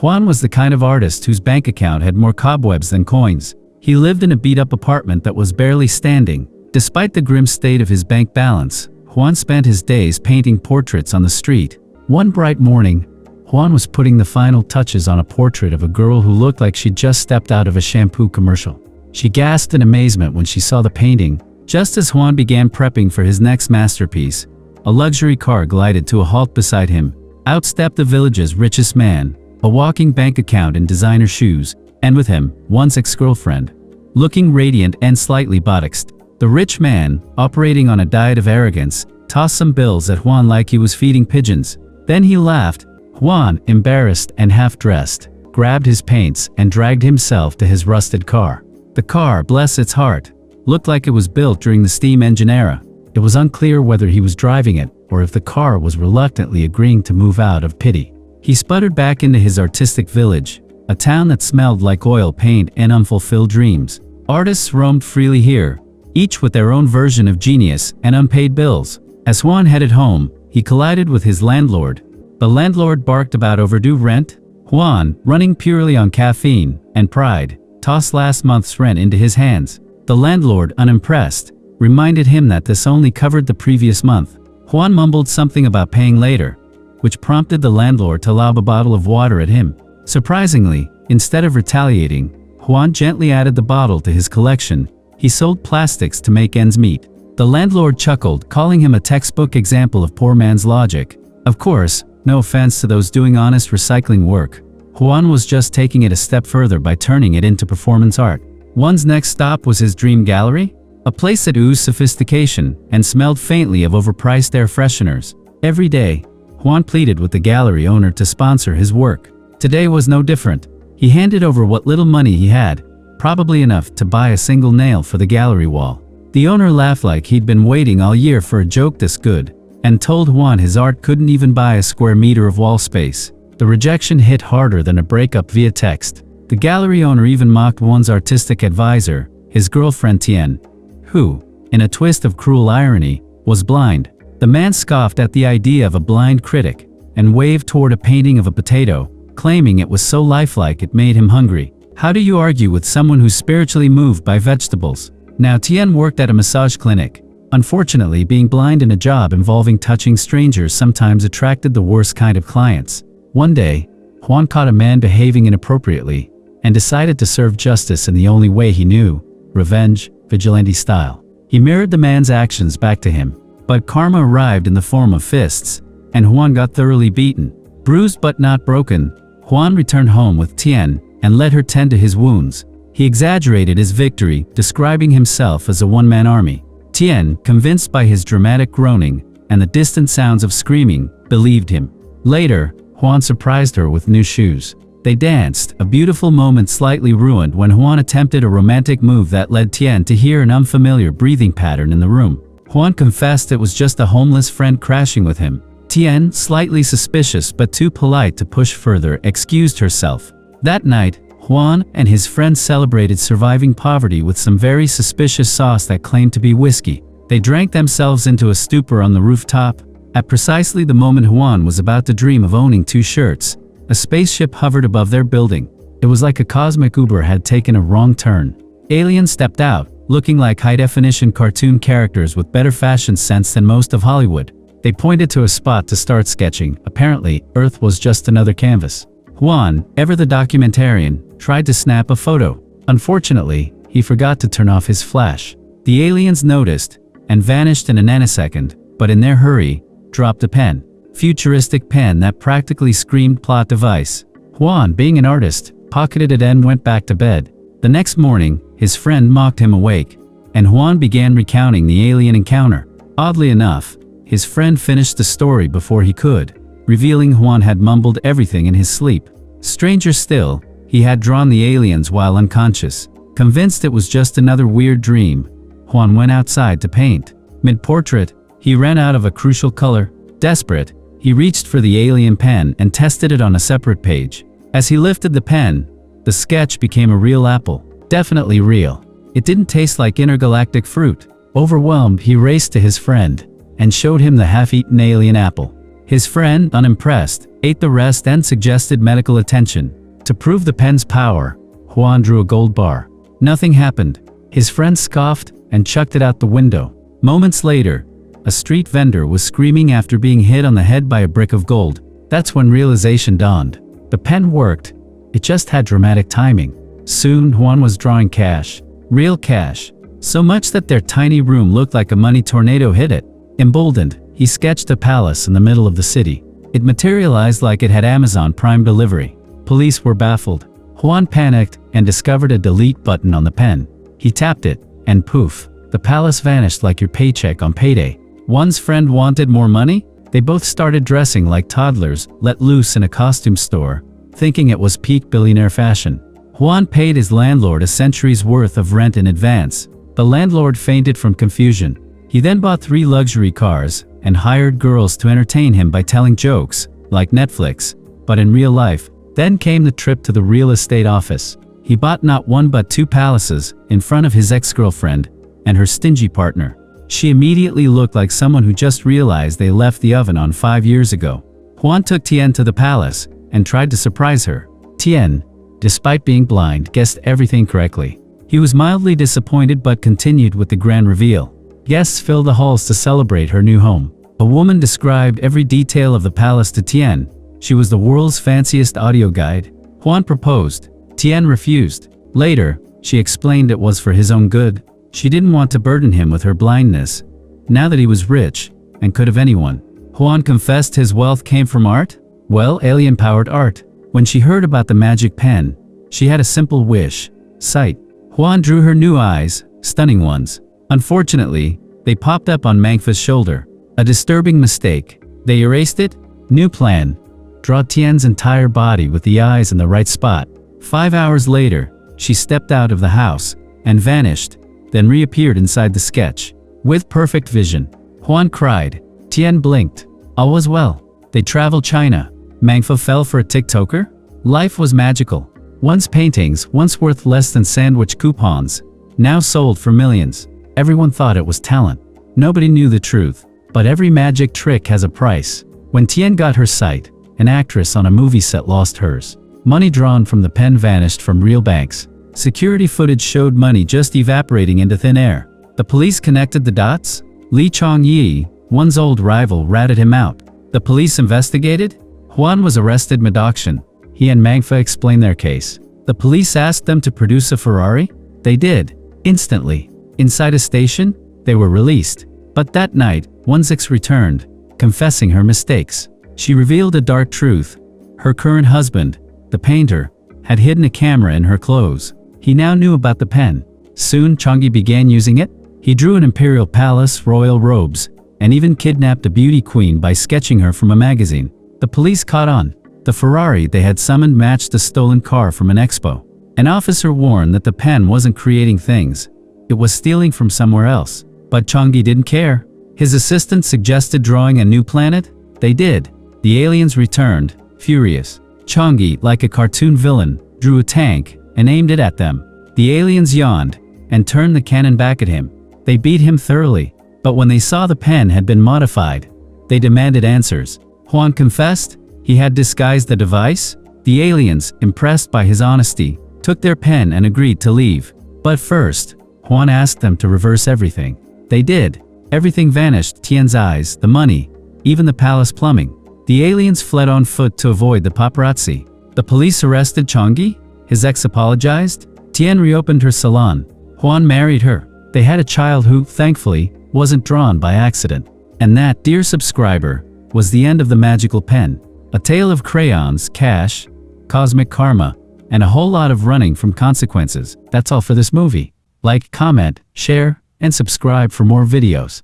Juan was the kind of artist whose bank account had more cobwebs than coins. He lived in a beat-up apartment that was barely standing. Despite the grim state of his bank balance, Juan spent his days painting portraits on the street. One bright morning, Juan was putting the final touches on a portrait of a girl who looked like she'd just stepped out of a shampoo commercial. She gasped in amazement when she saw the painting. Just as Juan began prepping for his next masterpiece, a luxury car glided to a halt beside him. Out stepped the village's richest man, a walking bank account in designer shoes, and with him, Juan's ex-girlfriend. Looking radiant and slightly botoxed, the rich man, operating on a diet of arrogance, tossed some bills at Juan like he was feeding pigeons. Then he laughed. Juan, embarrassed and half-dressed, grabbed his paints and dragged himself to his rusted car. The car, bless its heart, looked like it was built during the steam engine era. It was unclear whether he was driving it or if the car was reluctantly agreeing to move out of pity. He sputtered back into his artistic village, a town that smelled like oil paint and unfulfilled dreams. Artists roamed freely here, each with their own version of genius and unpaid bills. As Juan headed home, he collided with his landlord. The landlord barked about overdue rent. Juan, running purely on caffeine and pride, tossed last month's rent into his hands. The landlord, unimpressed, reminded him that this only covered the previous month. Juan mumbled something about paying later, which prompted the landlord to lob a bottle of water at him. Surprisingly, instead of retaliating, Juan gently added the bottle to his collection. He sold plastics to make ends meet. The landlord chuckled, calling him a textbook example of poor man's logic. Of course, no offense to those doing honest recycling work, Juan was just taking it a step further by turning it into performance art. Juan's next stop was his dream gallery, a place that oozed sophistication and smelled faintly of overpriced air fresheners. Every day, Juan pleaded with the gallery owner to sponsor his work. Today was no different. He handed over what little money he had, probably enough to buy a single nail for the gallery wall. The owner laughed like he'd been waiting all year for a joke this good, and told Juan his art couldn't even buy a square meter of wall space. The rejection hit harder than a breakup via text. The gallery owner even mocked Juan's artistic advisor, his girlfriend Tien, who, in a twist of cruel irony, was blind. The man scoffed at the idea of a blind critic and waved toward a painting of a potato, claiming it was so lifelike it made him hungry. How do you argue with someone who's spiritually moved by vegetables? Now Tien worked at a massage clinic. Unfortunately, being blind in a job involving touching strangers sometimes attracted the worst kind of clients. One day, Juan caught a man behaving inappropriately and decided to serve justice in the only way he knew, revenge, vigilante style. He mirrored the man's actions back to him, but karma arrived in the form of fists, and Juan got thoroughly beaten. Bruised but not broken, Juan returned home with Tien and let her tend to his wounds. He exaggerated his victory, describing himself as a one-man army. Tien, convinced by his dramatic groaning and the distant sounds of screaming, believed him. Later, Juan surprised her with new shoes. They danced, a beautiful moment slightly ruined when Juan attempted a romantic move that led Tien to hear an unfamiliar breathing pattern in the room. Juan confessed it was just a homeless friend crashing with him. Tien, slightly suspicious but too polite to push further, excused herself. That night, Juan and his friend celebrated surviving poverty with some very suspicious sauce that claimed to be whiskey. They drank themselves into a stupor on the rooftop. At precisely the moment Juan was about to dream of owning 2 shirts, a spaceship hovered above their building. It was like a cosmic Uber had taken a wrong turn. Aliens stepped out, looking like high-definition cartoon characters with better fashion sense than most of Hollywood. They pointed to a spot to start sketching. Apparently, Earth was just another canvas. Juan, ever the documentarian, tried to snap a photo. Unfortunately, he forgot to turn off his flash. The aliens noticed and vanished in a nanosecond, but in their hurry, dropped a pen. Futuristic pen that practically screamed plot device. Juan, being an artist, pocketed it and went back to bed. The next morning, his friend mocked him awake, and Juan began recounting the alien encounter. Oddly enough, his friend finished the story before he could, revealing Juan had mumbled everything in his sleep. Stranger still, he had drawn the aliens while unconscious. Convinced it was just another weird dream, Juan went outside to paint. Mid-portrait, he ran out of a crucial color. Desperate, he reached for the alien pen and tested it on a separate page. As he lifted the pen, the sketch became a real apple. Definitely real. It didn't taste like intergalactic fruit. Overwhelmed, he raced to his friend and showed him the half-eaten alien apple. His friend, unimpressed, ate the rest and suggested medical attention. To prove the pen's power, Juan drew a gold bar. Nothing happened. His friend scoffed and chucked it out the window. Moments later, a street vendor was screaming after being hit on the head by a brick of gold. That's when realization dawned. The pen worked. It just had dramatic timing. Soon, Juan was drawing cash. Real cash. So much that their tiny room looked like a money tornado hit it. Emboldened, he sketched a palace in the middle of the city. It materialized like it had Amazon Prime delivery. Police were baffled. Juan panicked and discovered a delete button on the pen. He tapped it, and poof, the palace vanished like your paycheck on payday. Juan's friend wanted more money? They both started dressing like toddlers let loose in a costume store, thinking it was peak billionaire fashion. Juan paid his landlord a century's worth of rent in advance. The landlord fainted from confusion. He then bought 3 luxury cars and hired girls to entertain him by telling jokes, like Netflix. But in real life, then came the trip to the real estate office. He bought not 1 but 2 palaces in front of his ex-girlfriend and her stingy partner. She immediately looked like someone who just realized they left the oven on 5 years ago. Juan took Tien to the palace and tried to surprise her. Tien, despite being blind, guessed everything correctly. He was mildly disappointed but continued with the grand reveal. Guests filled the halls to celebrate her new home. A woman described every detail of the palace to Tien. She was the world's fanciest audio guide. Juan proposed. Tien refused. Later, she explained it was for his own good. She didn't want to burden him with her blindness. Now that he was rich and could have anyone, Juan confessed his wealth came from art? Well, alien-powered art. When she heard about the magic pen, she had a simple wish: sight. Juan drew her new eyes, stunning ones. Unfortunately, they popped up on Mangfa's shoulder. A disturbing mistake. They erased it? New plan. Draw Tien's entire body with the eyes in the right spot. 5 hours later, she stepped out of the house and vanished, then reappeared inside the sketch. With perfect vision. Juan cried. Tien blinked. All was well. They traveled China. Mangfa fell for a TikToker? Life was magical. Once paintings, once worth less than sandwich coupons, now sold for millions. Everyone thought it was talent. Nobody knew the truth. But every magic trick has a price. When Tien got her sight, an actress on a movie set lost hers. Money drawn from the pen vanished from real banks. Security footage showed money just evaporating into thin air. The police connected the dots? Li Chongyi, Juan's old rival, ratted him out. The police investigated? Juan was arrested mid-auction. He and Mangfa explained their case. The police asked them to produce a Ferrari? They did. Instantly. Inside a station, they were released. But that night, Juan's ex returned, confessing her mistakes. She revealed a dark truth. Her current husband, the painter, had hidden a camera in her clothes. He now knew about the pen. Soon, Chongyi began using it. He drew an imperial palace, royal robes, and even kidnapped a beauty queen by sketching her from a magazine. The police caught on. The Ferrari they had summoned matched a stolen car from an expo. An officer warned that the pen wasn't creating things. It was stealing from somewhere else. But Chongyi didn't care. His assistant suggested drawing a new planet. They did. The aliens returned, furious. Chongyi, like a cartoon villain, drew a tank and aimed it at them. The aliens yawned and turned the cannon back at him. They beat him thoroughly. But when they saw the pen had been modified, they demanded answers. Juan confessed he had disguised the device. The aliens, impressed by his honesty, took their pen and agreed to leave. But first, Juan asked them to reverse everything. They did. Everything vanished: Tien's eyes, the money, even the palace plumbing. The aliens fled on foot to avoid the paparazzi. The police arrested Chongyi. His ex apologized. Tien reopened her salon. Juan married her. They had a child who, thankfully, wasn't drawn by accident. And that, dear subscriber, was the end of the magical pen. A tale of crayons, cash, cosmic karma, and a whole lot of running from consequences. That's all for this movie. Like, comment, share, and subscribe for more videos.